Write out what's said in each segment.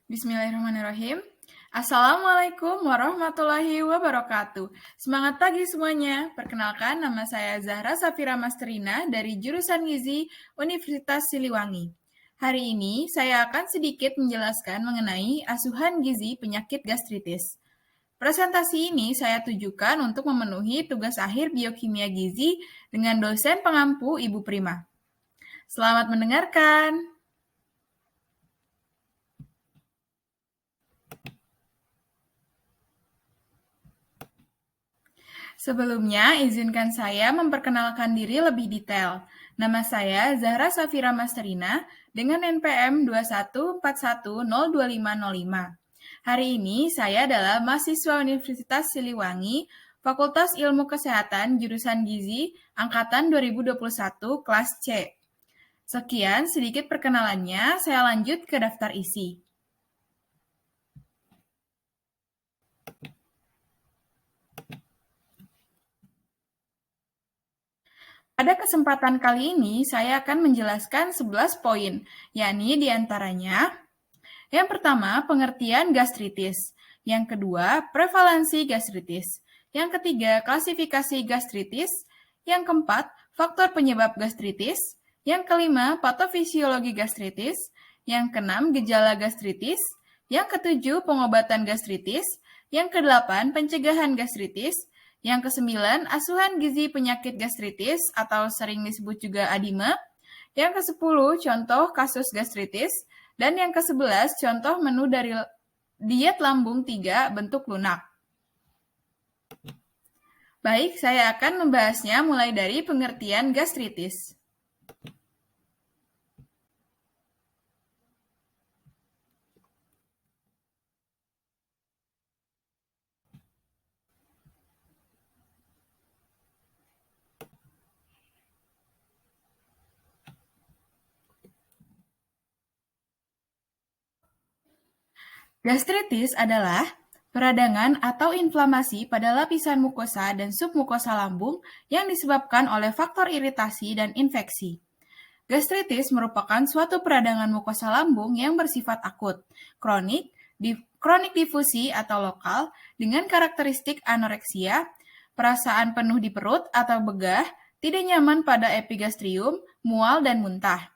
Bismillahirrahmanirrahim. Assalamualaikum warahmatullahi wabarakatuh. Semangat pagi semuanya. Perkenalkan, nama saya Zahra Safira Masterina dari jurusan Gizi Universitas Siliwangi. Hari ini saya akan sedikit menjelaskan mengenai asuhan gizi penyakit gastritis. Presentasi ini saya tujukan untuk memenuhi tugas akhir biokimia gizi dengan dosen pengampu Ibu Prima. Selamat mendengarkan. Sebelumnya, izinkan saya memperkenalkan diri lebih detail. Nama saya Zahra Safira Masterina dengan NPM 214102505. Hari ini saya adalah mahasiswa Universitas Siliwangi, Fakultas Ilmu Kesehatan jurusan Gizi angkatan 2021 kelas C. Sekian sedikit perkenalannya, saya lanjut ke daftar isi. Pada kesempatan kali ini, saya akan menjelaskan 11 poin, yakni diantaranya, yang pertama, pengertian gastritis. Yang kedua, prevalensi gastritis. Yang ketiga, klasifikasi gastritis. Yang keempat, faktor penyebab gastritis. Yang kelima, patofisiologi gastritis. Yang keenam, gejala gastritis. Yang ketujuh, pengobatan gastritis. Yang kedelapan, pencegahan gastritis. Yang kesembilan, asuhan gizi penyakit gastritis atau sering disebut juga ADIME. Yang kesepuluh, contoh kasus gastritis. Dan yang ke-11, contoh menu dari diet lambung 3 bentuk lunak. Baik, saya akan membahasnya mulai dari pengertian gastritis. Gastritis adalah peradangan atau inflamasi pada lapisan mukosa dan submukosa lambung yang disebabkan oleh faktor iritasi dan infeksi. Gastritis merupakan suatu peradangan mukosa lambung yang bersifat akut, kronik difusi atau lokal dengan karakteristik anoreksia, perasaan penuh di perut atau begah, tidak nyaman pada epigastrium, mual dan muntah.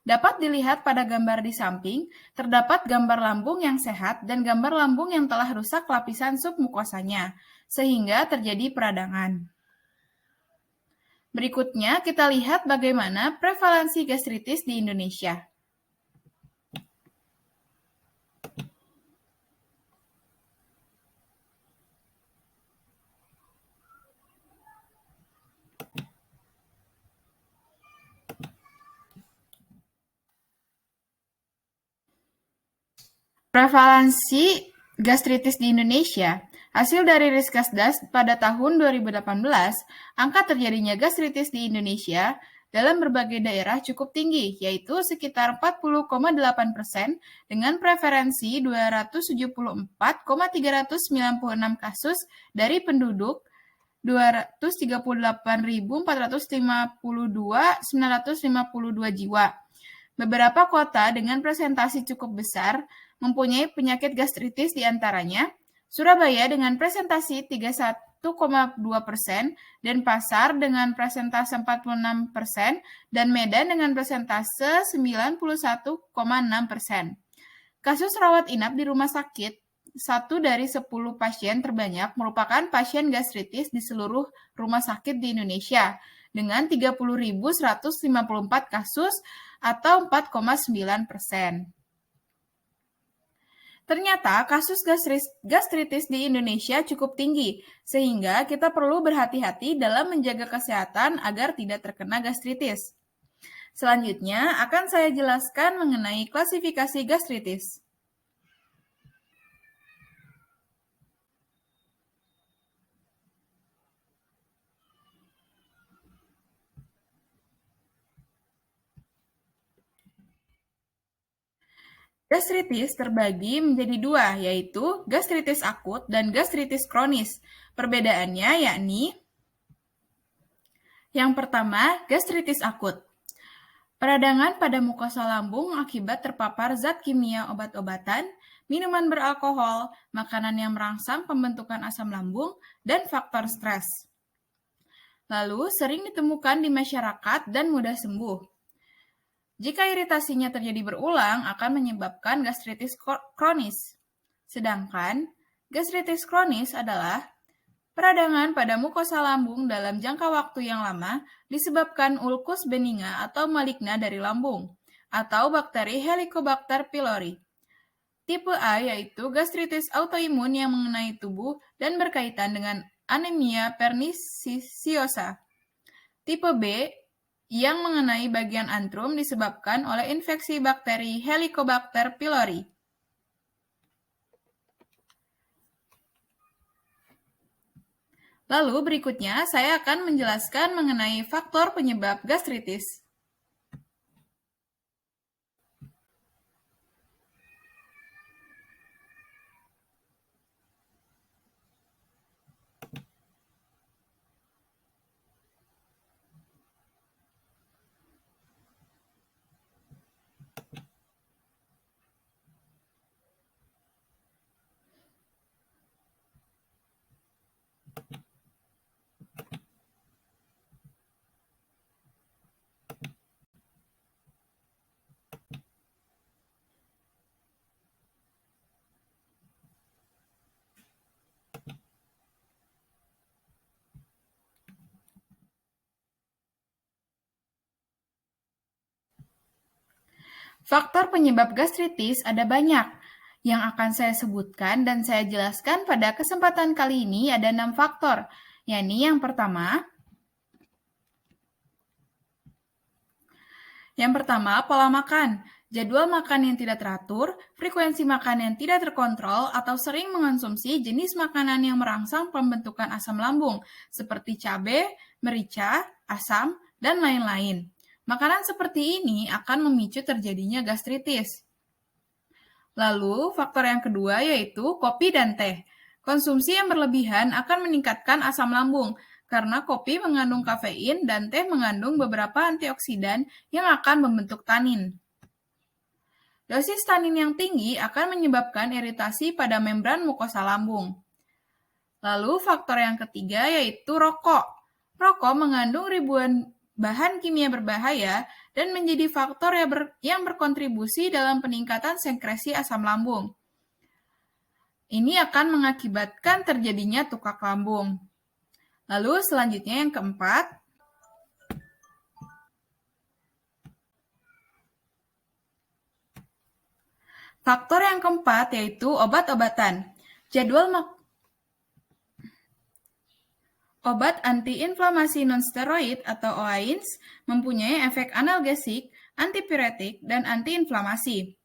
Dapat dilihat pada gambar di samping, terdapat gambar lambung yang sehat dan gambar lambung yang telah rusak lapisan submukosanya, sehingga terjadi peradangan. Berikutnya, kita lihat bagaimana prevalensi gastritis di Indonesia. Prevalensi gastritis di Indonesia. Hasil dari Riskasdas pada tahun 2018, angka terjadinya gastritis di Indonesia dalam berbagai daerah cukup tinggi, yaitu sekitar 40,8% dengan prevalensi 274,396 kasus dari penduduk 238.452.952 jiwa. Beberapa kota dengan presentasi cukup besar mempunyai penyakit gastritis diantaranya Surabaya dengan presentasi 31,2%, Denpasar dengan presentase 46%, dan Medan dengan presentase 91,6%. Kasus rawat inap di rumah sakit, 1 dari 10 pasien terbanyak merupakan pasien gastritis di seluruh rumah sakit di Indonesia, dengan 30.154 kasus atau 4,9%. Ternyata kasus gastritis di Indonesia cukup tinggi, sehingga kita perlu berhati-hati dalam menjaga kesehatan agar tidak terkena gastritis. Selanjutnya akan saya jelaskan mengenai klasifikasi gastritis. Gastritis terbagi menjadi dua, yaitu gastritis akut dan gastritis kronis. Perbedaannya yakni yang pertama, gastritis akut. Peradangan pada mukosa lambung akibat terpapar zat kimia obat-obatan, minuman beralkohol, makanan yang merangsang pembentukan asam lambung, dan faktor stres. Lalu, sering ditemukan di masyarakat dan mudah sembuh. Jika iritasinya terjadi berulang, akan menyebabkan gastritis kronis. Sedangkan, gastritis kronis adalah peradangan pada mukosa lambung dalam jangka waktu yang lama disebabkan ulkus benigna atau maligna dari lambung, atau bakteri Helicobacter pylori. Tipe A yaitu gastritis autoimun yang mengenai tubuh dan berkaitan dengan anemia pernisiosa. Tipe B yang mengenai bagian antrum disebabkan oleh infeksi bakteri Helicobacter pylori. Lalu berikutnya saya akan menjelaskan mengenai faktor penyebab gastritis. Faktor penyebab gastritis ada banyak. Yang akan saya sebutkan dan saya jelaskan pada kesempatan kali ini ada 6 faktor, yakni yang pertama, pola makan. Jadwal makan yang tidak teratur, frekuensi makan yang tidak terkontrol, atau sering mengonsumsi jenis makanan yang merangsang pembentukan asam lambung, seperti cabai, merica, asam, dan lain-lain. Makanan seperti ini akan memicu terjadinya gastritis. Lalu, faktor yang kedua yaitu kopi dan teh. Konsumsi yang berlebihan akan meningkatkan asam lambung, karena kopi mengandung kafein dan teh mengandung beberapa antioksidan yang akan membentuk tanin. Dosis tanin yang tinggi akan menyebabkan iritasi pada membran mukosa lambung. Lalu faktor yang ketiga yaitu rokok. Rokok mengandung ribuan bahan kimia berbahaya dan menjadi faktor yang berkontribusi dalam peningkatan sekresi asam lambung. Ini akan mengakibatkan terjadinya tukak lambung. Lalu selanjutnya yang keempat, faktor yang keempat yaitu obat-obatan. Obat antiinflamasi nonsteroid atau OAINS mempunyai efek analgesik, antipiretik, dan antiinflamasi.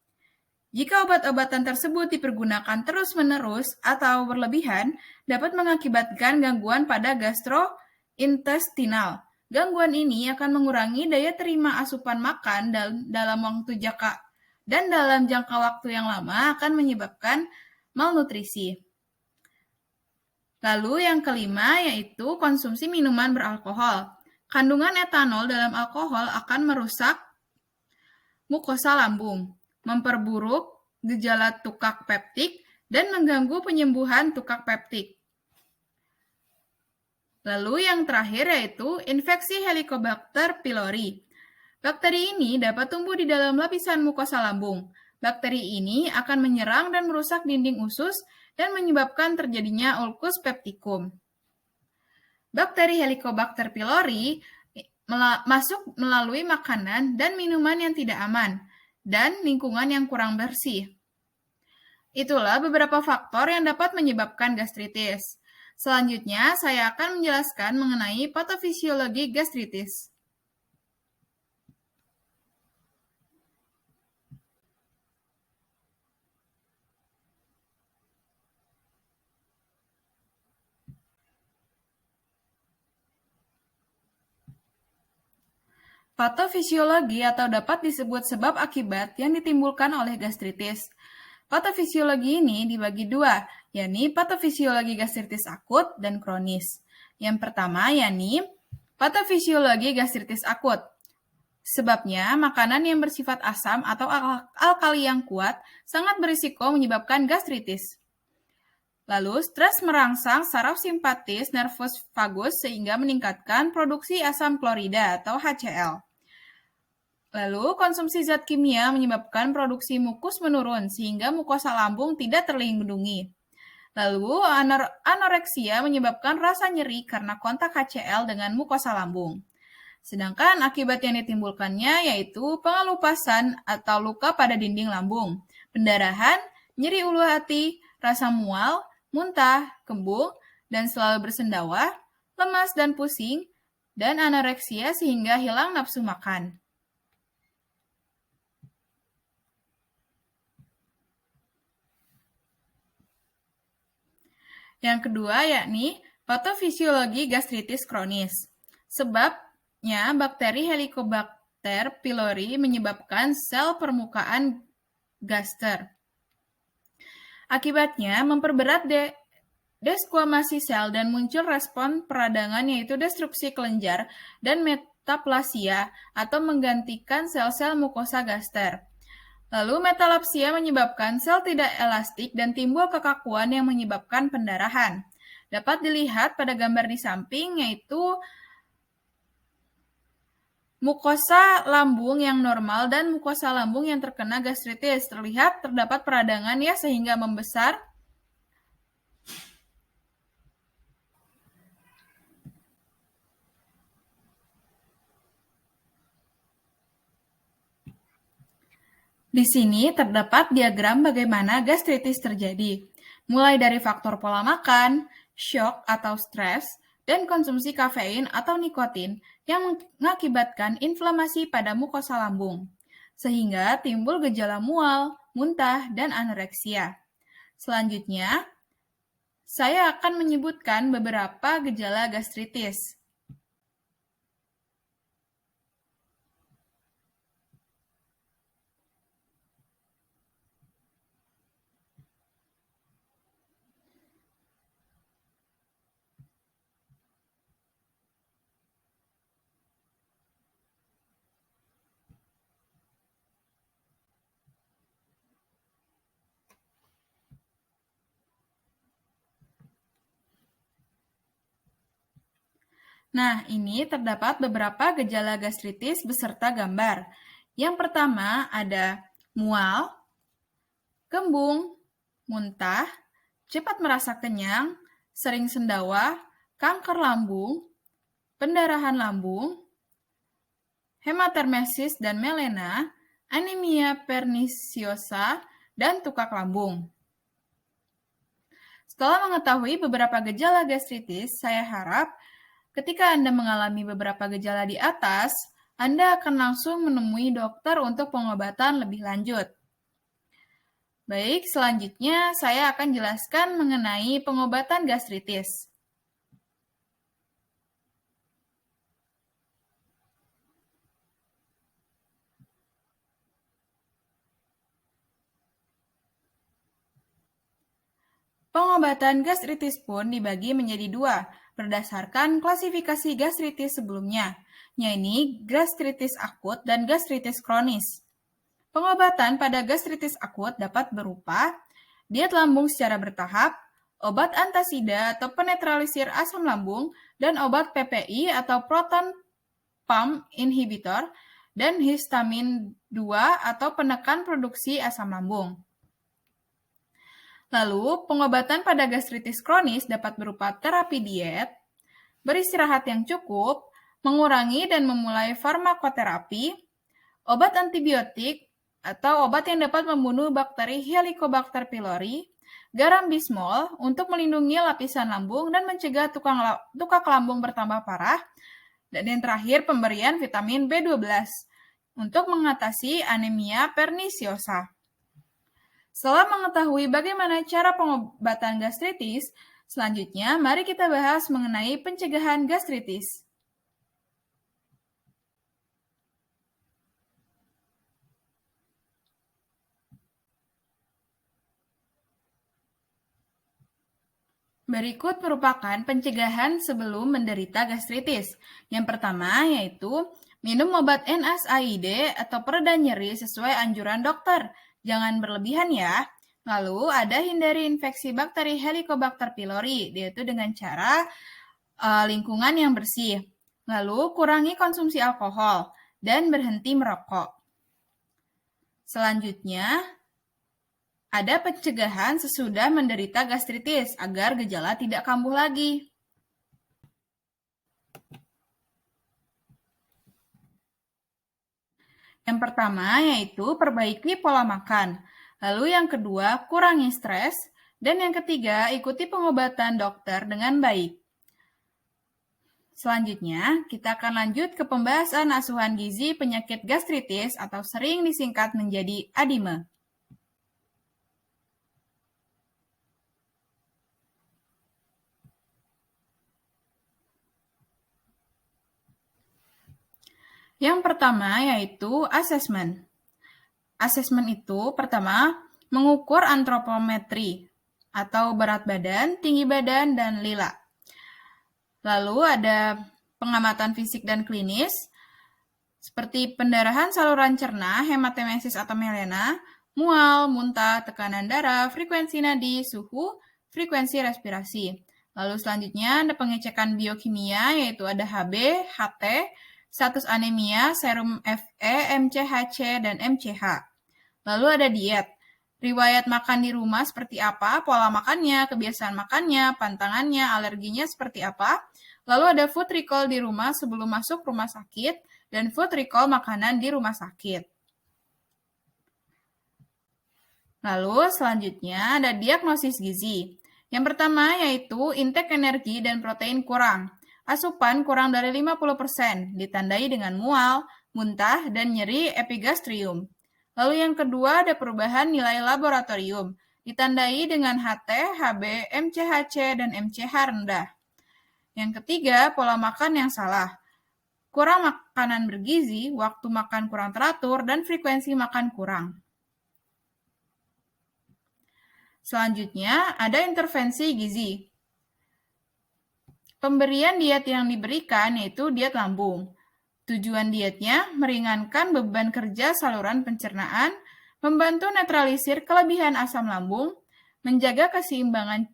Jika obat-obatan tersebut dipergunakan terus-menerus atau berlebihan, dapat mengakibatkan gangguan pada gastrointestinal. Gangguan ini akan mengurangi daya terima asupan makan dalam jangka waktu yang lama akan menyebabkan malnutrisi. Lalu yang kelima yaitu konsumsi minuman beralkohol. Kandungan etanol dalam alkohol akan merusak mukosa lambung, memperburuk gejala tukak peptik, dan mengganggu penyembuhan tukak peptik. Lalu yang terakhir yaitu infeksi Helicobacter pylori. Bakteri ini dapat tumbuh di dalam lapisan mukosa lambung. Bakteri ini akan menyerang dan merusak dinding usus dan menyebabkan terjadinya ulkus peptikum. Bakteri Helicobacter pylori masuk melalui makanan dan minuman yang tidak aman dan lingkungan yang kurang bersih. Itulah beberapa faktor yang dapat menyebabkan gastritis. Selanjutnya, saya akan menjelaskan mengenai patofisiologi gastritis. Patofisiologi atau dapat disebut sebab akibat yang ditimbulkan oleh gastritis. Patofisiologi ini dibagi dua, yakni patofisiologi gastritis akut dan kronis. Yang pertama yakni patofisiologi gastritis akut. Sebabnya, makanan yang bersifat asam atau alkali yang kuat sangat berisiko menyebabkan gastritis. Lalu, stres merangsang saraf simpatis nervus vagus sehingga meningkatkan produksi asam klorida atau HCl. Lalu, konsumsi zat kimia menyebabkan produksi mukus menurun sehingga mukosa lambung tidak terlindungi. Lalu, anoreksia menyebabkan rasa nyeri karena kontak HCl dengan mukosa lambung. Sedangkan akibat yang ditimbulkannya yaitu pengelupasan atau luka pada dinding lambung, pendarahan, nyeri ulu hati, rasa mual, muntah, kembung, dan selalu bersendawa, lemas dan pusing, dan anoreksia sehingga hilang nafsu makan. Yang kedua yakni patofisiologi gastritis kronis. Sebabnya bakteri Helicobacter pylori menyebabkan sel permukaan gaster. Akibatnya memperberat desquamasi sel dan muncul respon peradangan yaitu destruksi kelenjar dan metaplasia atau menggantikan sel-sel mukosa gaster. Lalu metalapsia menyebabkan sel tidak elastik dan timbul kekakuan yang menyebabkan pendarahan. Dapat dilihat pada gambar di samping yaitu mukosa lambung yang normal dan mukosa lambung yang terkena gastritis. Terlihat terdapat peradangan ya sehingga membesar. Di sini terdapat diagram bagaimana gastritis terjadi, mulai dari faktor pola makan, shock atau stres, dan konsumsi kafein atau nikotin yang mengakibatkan inflamasi pada mukosa lambung, sehingga timbul gejala mual, muntah, dan anoreksia. Selanjutnya, saya akan menyebutkan beberapa gejala gastritis. Nah, ini terdapat beberapa gejala gastritis beserta gambar. Yang pertama ada mual, kembung, muntah, cepat merasa kenyang, sering sendawa, kanker lambung, pendarahan lambung, hematemesis dan melena, anemia pernisiosa, dan tukak lambung. Setelah mengetahui beberapa gejala gastritis, saya harap ketika Anda mengalami beberapa gejala di atas, Anda akan langsung menemui dokter untuk pengobatan lebih lanjut. Baik, selanjutnya saya akan jelaskan mengenai pengobatan gastritis. Pengobatan gastritis pun dibagi menjadi dua, berdasarkan klasifikasi gastritis sebelumnya, yaitu gastritis akut dan gastritis kronis. Pengobatan pada gastritis akut dapat berupa diet lambung secara bertahap, obat antasida atau penetralisir asam lambung, dan obat PPI atau proton pump inhibitor, dan histamin 2 atau penekan produksi asam lambung. Lalu, pengobatan pada gastritis kronis dapat berupa terapi diet, beristirahat yang cukup, mengurangi dan memulai farmakoterapi, obat antibiotik, atau obat yang dapat membunuh bakteri Helicobacter pylori, garam bismol untuk melindungi lapisan lambung dan mencegah tukak lambung bertambah parah, dan yang terakhir pemberian vitamin B12 untuk mengatasi anemia pernisiosa. Setelah mengetahui bagaimana cara pengobatan gastritis, selanjutnya mari kita bahas mengenai pencegahan gastritis. Berikut merupakan pencegahan sebelum menderita gastritis. Yang pertama yaitu Minum obat NSAID atau pereda nyeri sesuai anjuran dokter. Jangan berlebihan ya. Lalu ada hindari infeksi bakteri Helicobacter pylori, yaitu dengan cara lingkungan yang bersih. Lalu kurangi konsumsi alkohol dan berhenti merokok. Selanjutnya, ada pencegahan sesudah menderita gastritis agar gejala tidak kambuh lagi. Yang pertama yaitu perbaiki pola makan. Lalu yang kedua, kurangi stres. Dan yang ketiga, ikuti pengobatan dokter dengan baik. Selanjutnya, kita akan lanjut ke pembahasan asuhan gizi penyakit gastritis atau sering disingkat menjadi ADIME. Yang pertama yaitu asesmen. Asesmen itu pertama mengukur antropometri atau berat badan, tinggi badan, dan lila. Lalu ada pengamatan fisik dan klinis, seperti pendarahan saluran cerna, hematemesis atau melena, mual, muntah, tekanan darah, frekuensi nadi, suhu, frekuensi respirasi. Lalu selanjutnya ada pengecekan biokimia, yaitu ada HB, HT, status anemia, serum Fe, MCHC, dan MCH. Lalu ada diet. Riwayat makan di rumah seperti apa, pola makannya, kebiasaan makannya, pantangannya, alerginya seperti apa. Lalu ada food recall di rumah sebelum masuk rumah sakit, dan food recall makanan di rumah sakit. Lalu selanjutnya ada diagnosis gizi. Yang pertama yaitu intake energi dan protein kurang. Asupan kurang dari 50%, ditandai dengan mual, muntah, dan nyeri epigastrium. Lalu yang kedua ada perubahan nilai laboratorium, ditandai dengan HT, HB, MCHC, dan MCH rendah. Yang ketiga, pola makan yang salah. Kurang makanan bergizi, waktu makan kurang teratur, dan frekuensi makan kurang. Selanjutnya, ada intervensi gizi. Pemberian diet yang diberikan yaitu diet lambung. Tujuan dietnya meringankan beban kerja saluran pencernaan, membantu netralisir kelebihan asam lambung, menjaga keseimbangan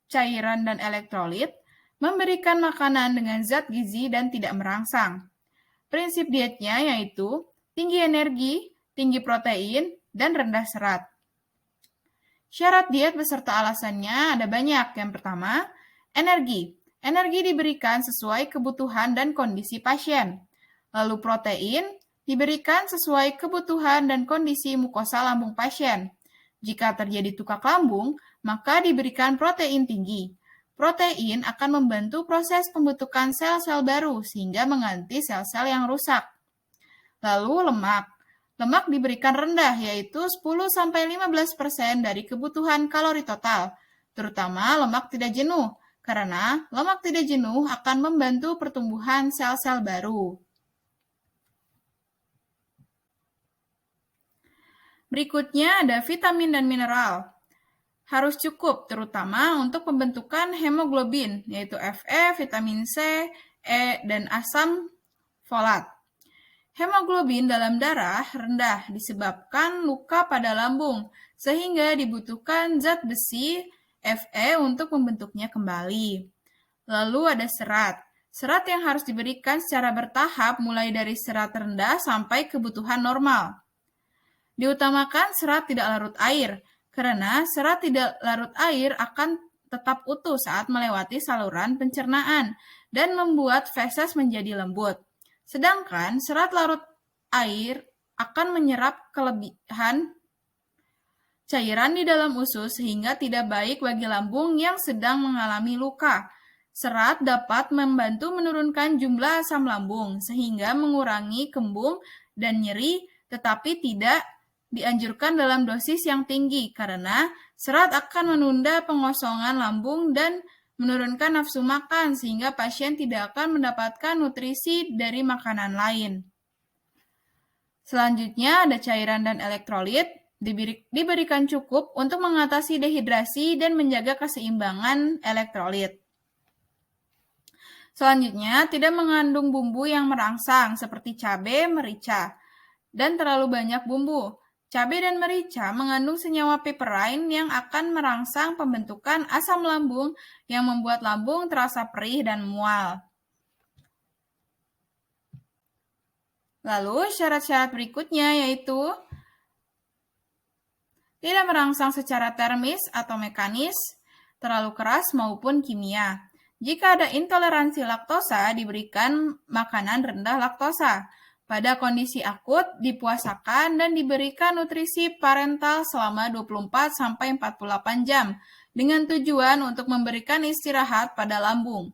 cairan dan elektrolit, memberikan makanan dengan zat gizi dan tidak merangsang. Prinsip dietnya yaitu tinggi energi, tinggi protein, dan rendah serat. Syarat diet beserta alasannya ada banyak. Yang pertama, energi. Energi diberikan sesuai kebutuhan dan kondisi pasien. Lalu protein diberikan sesuai kebutuhan dan kondisi mukosa lambung pasien. Jika terjadi tukak lambung, maka diberikan protein tinggi. Protein akan membantu proses pembentukan sel-sel baru sehingga mengganti sel-sel yang rusak. Lalu lemak. Lemak diberikan rendah yaitu 10-15% dari kebutuhan kalori total, terutama lemak tidak jenuh, karena lemak tidak jenuh akan membantu pertumbuhan sel-sel baru. Berikutnya ada vitamin dan mineral. Harus cukup, terutama untuk pembentukan hemoglobin, yaitu Fe, vitamin C, E, dan asam folat. Hemoglobin dalam darah rendah disebabkan luka pada lambung, sehingga dibutuhkan zat besi Fe untuk membentuknya kembali. Lalu ada serat. Serat yang harus diberikan secara bertahap mulai dari serat rendah sampai kebutuhan normal. Diutamakan serat tidak larut air, karena serat tidak larut air akan tetap utuh saat melewati saluran pencernaan dan membuat feses menjadi lembut. Sedangkan serat larut air akan menyerap kelebihan cairan di dalam usus sehingga tidak baik bagi lambung yang sedang mengalami luka. Serat dapat membantu menurunkan jumlah asam lambung sehingga mengurangi kembung dan nyeri, tetapi tidak dianjurkan dalam dosis yang tinggi karena serat akan menunda pengosongan lambung dan menurunkan nafsu makan sehingga pasien tidak akan mendapatkan nutrisi dari makanan lain. Selanjutnya ada cairan dan elektrolit, diberikan cukup untuk mengatasi dehidrasi dan menjaga keseimbangan elektrolit. Selanjutnya, tidak mengandung bumbu yang merangsang seperti cabai, merica, dan terlalu banyak bumbu. Cabai dan merica mengandung senyawa piperin yang akan merangsang pembentukan asam lambung yang membuat lambung terasa perih dan mual. Lalu, syarat-syarat berikutnya yaitu tidak merangsang secara termis atau mekanis, terlalu keras maupun kimia. Jika ada intoleransi laktosa, diberikan makanan rendah laktosa. Pada kondisi akut, dipuasakan dan diberikan nutrisi parental selama 24-48 jam dengan tujuan untuk memberikan istirahat pada lambung.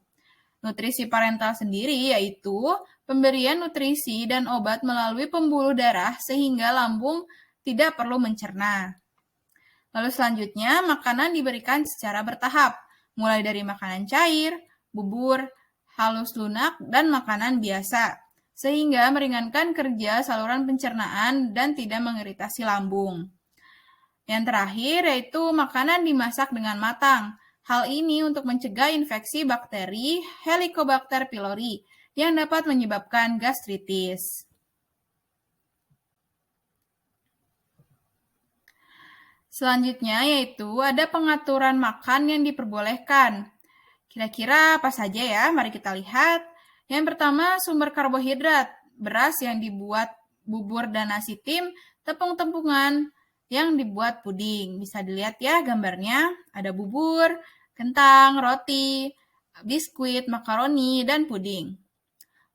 Nutrisi parental sendiri yaitu pemberian nutrisi dan obat melalui pembuluh darah sehingga lambung tidak perlu mencerna. Lalu selanjutnya, makanan diberikan secara bertahap, mulai dari makanan cair, bubur, halus lunak, dan makanan biasa, sehingga meringankan kerja saluran pencernaan dan tidak mengiritasi lambung. Yang terakhir yaitu makanan dimasak dengan matang. Hal ini untuk mencegah infeksi bakteri Helicobacter pylori yang dapat menyebabkan gastritis. Selanjutnya yaitu ada pengaturan makan yang diperbolehkan. Kira-kira apa saja ya? Mari kita lihat. Yang pertama, sumber karbohidrat. Beras yang dibuat bubur dan nasi tim, tepung-tepungan yang dibuat puding. Bisa dilihat ya gambarnya. Ada bubur, kentang, roti, biskuit, makaroni, dan puding.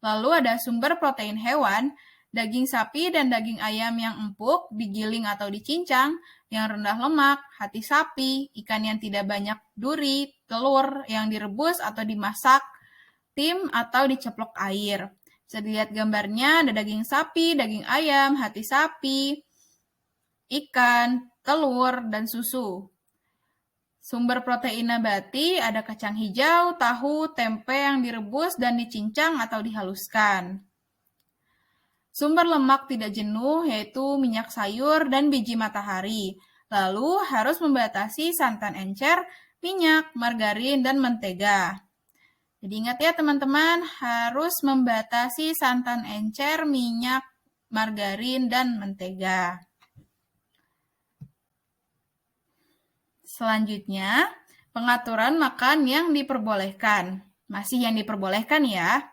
Lalu ada sumber protein hewan, daging sapi dan daging ayam yang empuk, digiling atau dicincang, yang rendah lemak, hati sapi, ikan yang tidak banyak duri, telur yang direbus atau dimasak, tim atau diceplok air. Bisa dilihat gambarnya, ada daging sapi, daging ayam, hati sapi, ikan, telur, dan susu. Sumber protein nabati ada kacang hijau, tahu, tempe yang direbus dan dicincang atau dihaluskan. Sumber lemak tidak jenuh yaitu minyak sayur dan biji matahari. Lalu harus membatasi santan encer, minyak, margarin, dan mentega. Jadi ingat ya teman-teman, harus membatasi santan encer, minyak, margarin, dan mentega. Selanjutnya, pengaturan makan yang diperbolehkan. Masih yang diperbolehkan ya.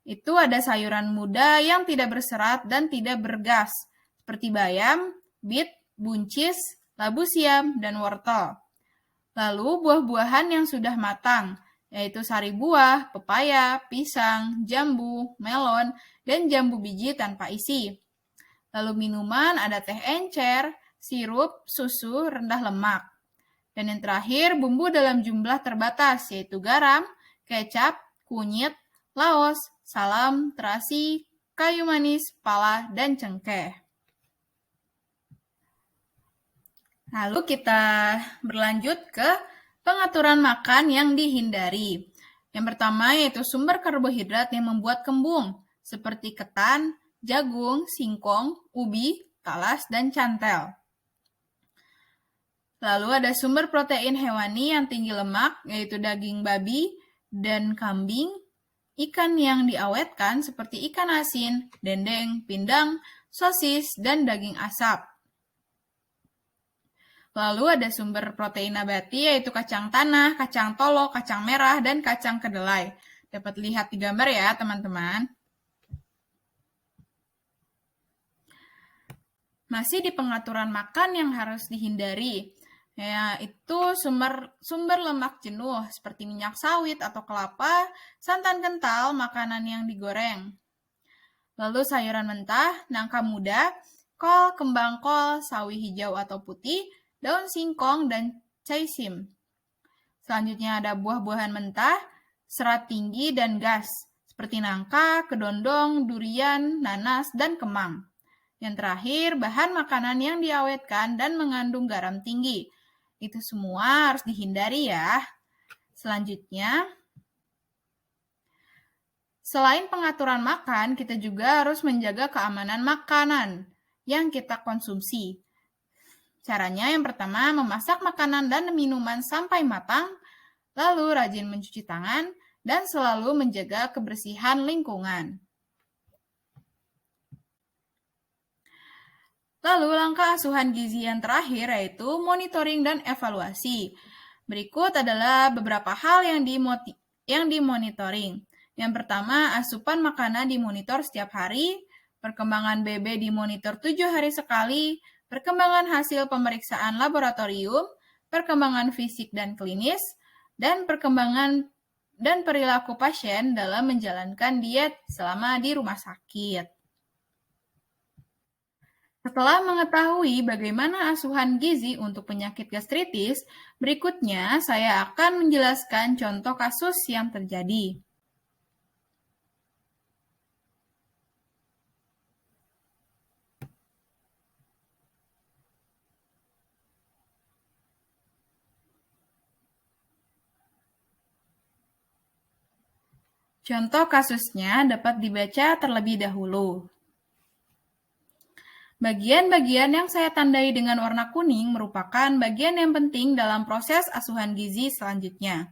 Itu ada sayuran muda yang tidak berserat dan tidak bergas, seperti bayam, bit, buncis, labu siam, dan wortel. Lalu buah-buahan yang sudah matang, yaitu sari buah, pepaya, pisang, jambu, melon, dan jambu biji tanpa isi. Lalu minuman ada teh encer, sirup, susu, rendah lemak. Dan yang terakhir, bumbu dalam jumlah terbatas, yaitu garam, kecap, kunyit, laos, salam, terasi, kayu manis, pala, dan cengkeh. Lalu kita berlanjut ke pengaturan makan yang dihindari. Yang pertama yaitu sumber karbohidrat yang membuat kembung, seperti ketan, jagung, singkong, ubi, talas, dan cantel. Lalu ada sumber protein hewani yang tinggi lemak, yaitu daging babi dan kambing, ikan yang diawetkan seperti ikan asin, dendeng, pindang, sosis, dan daging asap. Lalu ada sumber protein nabati yaitu kacang tanah, kacang tolo, kacang merah, dan kacang kedelai. Dapat lihat di gambar ya teman-teman. Masih di pengaturan makan yang harus dihindari, yaitu sumber lemak jenuh seperti minyak sawit atau kelapa, santan kental, makanan yang digoreng. Lalu sayuran mentah, nangka muda, kol, kembang kol, sawi hijau atau putih, daun singkong, dan caisим. Selanjutnya ada buah-buahan mentah, serat tinggi dan gas, seperti nangka, kedondong, durian, nanas, dan kemang. Yang terakhir, bahan makanan yang diawetkan dan mengandung garam tinggi. Itu semua harus dihindari ya. Selanjutnya, selain pengaturan makan, kita juga harus menjaga keamanan makanan yang kita konsumsi. Caranya yang pertama, memasak makanan dan minuman sampai matang, lalu rajin mencuci tangan, dan selalu menjaga kebersihan lingkungan. Lalu langkah asuhan gizi yang terakhir yaitu monitoring dan evaluasi. Berikut adalah beberapa hal yang dimonitoring. Yang pertama, asupan makanan dimonitor setiap hari, perkembangan BB dimonitor 7 hari sekali, perkembangan hasil pemeriksaan laboratorium, perkembangan fisik dan klinis, dan perkembangan dan perilaku pasien dalam menjalankan diet selama di rumah sakit. Setelah mengetahui bagaimana asuhan gizi untuk penyakit gastritis, berikutnya saya akan menjelaskan contoh kasus yang terjadi. Contoh kasusnya dapat dibaca terlebih dahulu. Bagian-bagian yang saya tandai dengan warna kuning merupakan bagian yang penting dalam proses asuhan gizi selanjutnya.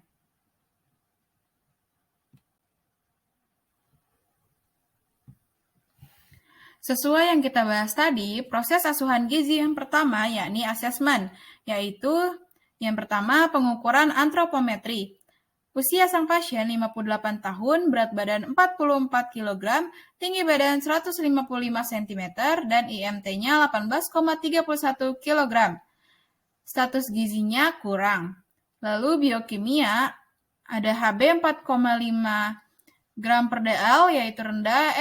Sesuai yang kita bahas tadi, proses asuhan gizi yang pertama yakni asesmen, yaitu yang pertama pengukuran antropometri. Usia sang pasien 58 tahun, berat badan 44 kg, tinggi badan 155 cm, dan IMT-nya 18,31 kg. Status gizinya kurang. Lalu biokimia, ada Hb 4,5 gram per dl yaitu rendah,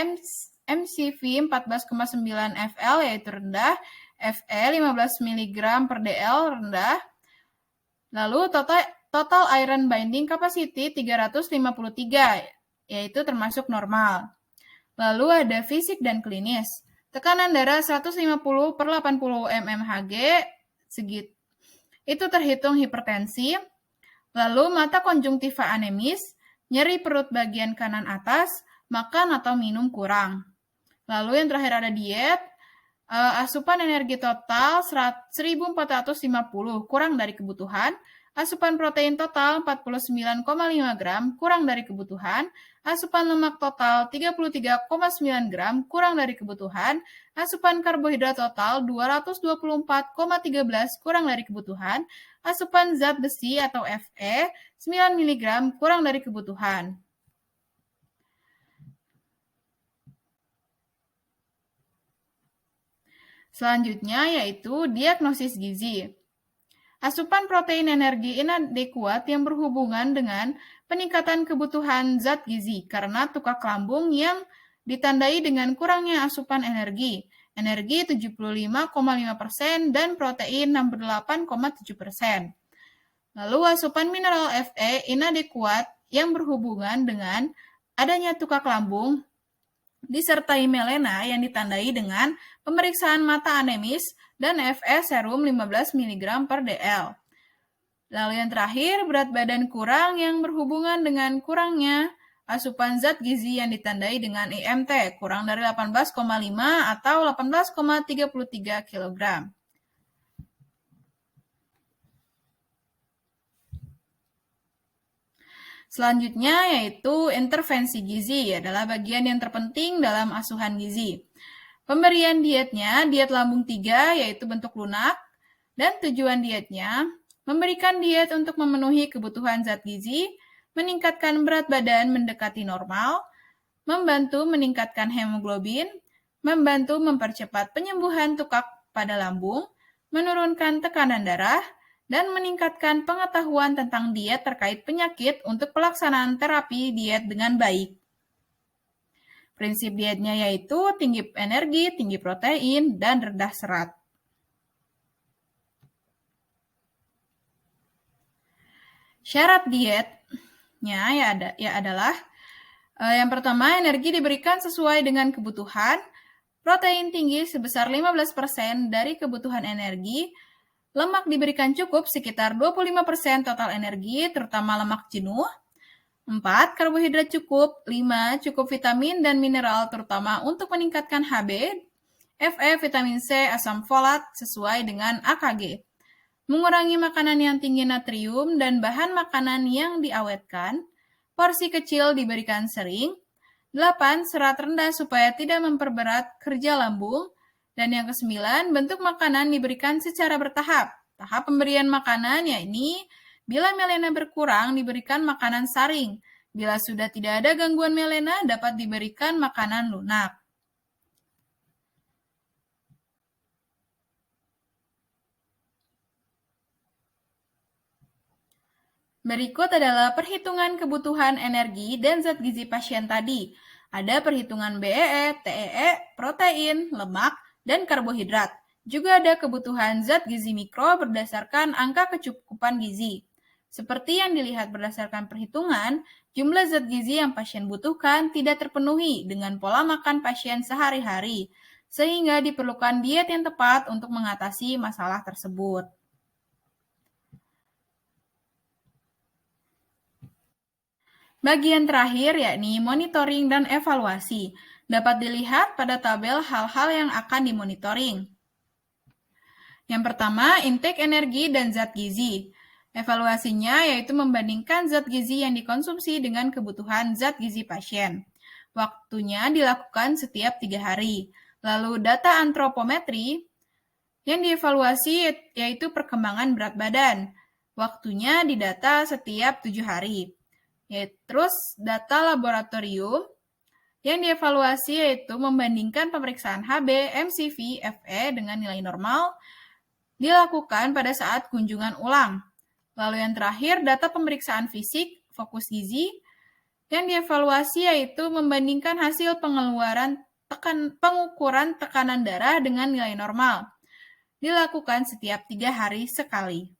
MCV 14,9 fl yaitu rendah, Fe 15 mg per dl rendah. Lalu total iron binding capacity 353, yaitu termasuk normal. Lalu ada fisik dan klinis. Tekanan darah 150/80 mmHg, itu terhitung hipertensi. Lalu mata konjungtiva anemis, nyeri perut bagian kanan atas, makan atau minum kurang. Lalu yang terakhir ada diet, asupan energi total 1450 kurang dari kebutuhan, asupan protein total 49,5 gram kurang dari kebutuhan, asupan lemak total 33,9 gram kurang dari kebutuhan, asupan karbohidrat total 224,13 kurang dari kebutuhan, asupan zat besi atau Fe 9 mg kurang dari kebutuhan. Selanjutnya yaitu diagnosis gizi. Asupan protein energi inadekuat yang berhubungan dengan peningkatan kebutuhan zat gizi karena tukak lambung yang ditandai dengan kurangnya asupan energi 75,5% dan protein 68,7%. Lalu asupan mineral Fe inadekuat yang berhubungan dengan adanya tukak lambung disertai melena yang ditandai dengan pemeriksaan mata anemis dan Fe serum 15 mg per dl. Lalu yang terakhir, berat badan kurang yang berhubungan dengan kurangnya asupan zat gizi yang ditandai dengan IMT kurang dari 18,5 atau 18,33 kg. Selanjutnya yaitu intervensi gizi, adalah bagian yang terpenting dalam asuhan gizi. Pemberian dietnya, diet lambung 3 yaitu bentuk lunak, dan tujuan dietnya memberikan diet untuk memenuhi kebutuhan zat gizi, meningkatkan berat badan mendekati normal, membantu meningkatkan hemoglobin, membantu mempercepat penyembuhan tukak pada lambung, menurunkan tekanan darah, dan meningkatkan pengetahuan tentang diet terkait penyakit untuk pelaksanaan terapi diet dengan baik. Prinsip dietnya yaitu tinggi energi, tinggi protein, dan rendah serat. Syarat dietnya adalah yang pertama, energi diberikan sesuai dengan kebutuhan, protein tinggi sebesar 15% dari kebutuhan energi, lemak diberikan cukup sekitar 25% total energi, terutama lemak jenuh. 4. Karbohidrat cukup. 5. Cukup vitamin dan mineral terutama untuk meningkatkan Hb, Fe, vitamin C, asam folat sesuai dengan AKG. Mengurangi makanan yang tinggi natrium dan bahan makanan yang diawetkan. porsi kecil diberikan sering. 8. Serat rendah supaya tidak memperberat kerja lambung. Dan yang ke-9, bentuk makanan diberikan secara bertahap. Tahap pemberian makanan yakni bila melena berkurang diberikan makanan saring. Bila sudah tidak ada gangguan melena dapat diberikan makanan lunak. Berikut adalah perhitungan kebutuhan energi dan zat gizi pasien tadi. Ada perhitungan BEE, TEE, protein, lemak, dan karbohidrat. Juga ada kebutuhan zat gizi mikro berdasarkan angka kecukupan gizi. Seperti yang dilihat berdasarkan perhitungan, jumlah zat gizi yang pasien butuhkan tidak terpenuhi dengan pola makan pasien sehari-hari, sehingga diperlukan diet yang tepat untuk mengatasi masalah tersebut. Bagian terakhir yakni monitoring dan evaluasi. Dapat dilihat pada tabel hal-hal yang akan dimonitoring. Yang pertama, intake energi dan zat gizi. Evaluasinya yaitu membandingkan zat gizi yang dikonsumsi dengan kebutuhan zat gizi pasien. Waktunya dilakukan setiap 3 hari. Lalu data antropometri yang dievaluasi yaitu perkembangan berat badan. Waktunya didata setiap 7 hari. Terus data laboratorium yang dievaluasi yaitu membandingkan pemeriksaan HB, MCV, FE dengan nilai normal dilakukan pada saat kunjungan ulang. Lalu yang terakhir data pemeriksaan fisik, fokus gizi yang dievaluasi yaitu membandingkan hasil pengukuran tekanan darah dengan nilai normal. Dilakukan setiap 3 hari sekali.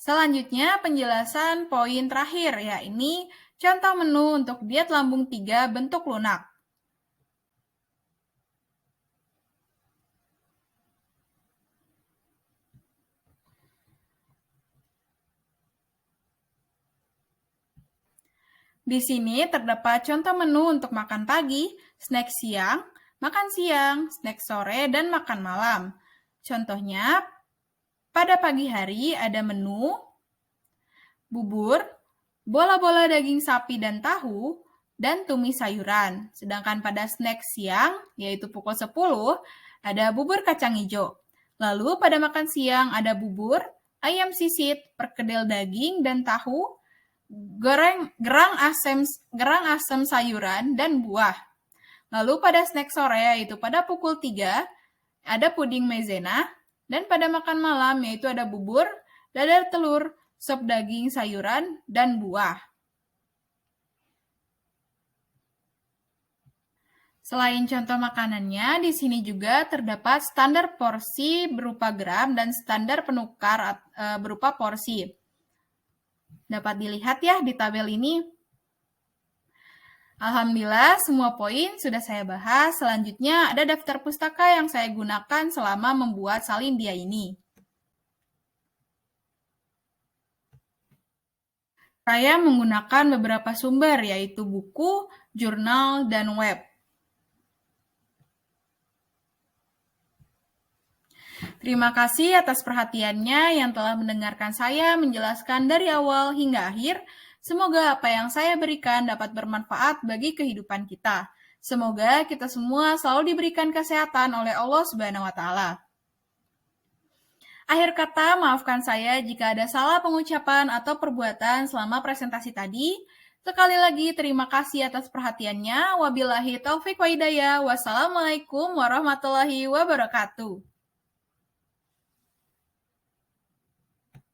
Selanjutnya, penjelasan poin terakhir, yakni contoh menu untuk diet lambung 3 bentuk lunak. Di sini terdapat contoh menu untuk makan pagi, snack siang, makan siang, snack sore, dan makan malam. Contohnya, pada pagi hari ada menu bubur, bola-bola daging sapi dan tahu, dan tumis sayuran. Sedangkan pada snack siang, yaitu pukul 10, ada bubur kacang hijau. Lalu pada makan siang ada bubur, ayam sisit, perkedel daging dan tahu, gerang asam sayuran, dan buah. Lalu pada snack sore, yaitu pada pukul 3, ada puding maizena, dan pada makan malam, yaitu ada bubur, dadar telur, sop daging sayuran, dan buah. Selain contoh makanannya, di sini juga terdapat standar porsi berupa gram dan standar penukar berupa porsi. Dapat dilihat ya di tabel ini. Alhamdulillah, semua poin sudah saya bahas. Selanjutnya ada daftar pustaka yang saya gunakan selama membuat salin dia ini. Saya menggunakan beberapa sumber, yaitu buku, jurnal, dan web. Terima kasih atas perhatiannya yang telah mendengarkan saya menjelaskan dari awal hingga akhir. Semoga apa yang saya berikan dapat bermanfaat bagi kehidupan kita. Semoga kita semua selalu diberikan kesehatan oleh Allah Subhanahu wa Ta'ala. Akhir kata, maafkan saya jika ada salah pengucapan atau perbuatan selama presentasi tadi. Sekali lagi, terima kasih atas perhatiannya. Wabillahi taufiq wa hidayah. Wassalamualaikum warahmatullahi wabarakatuh.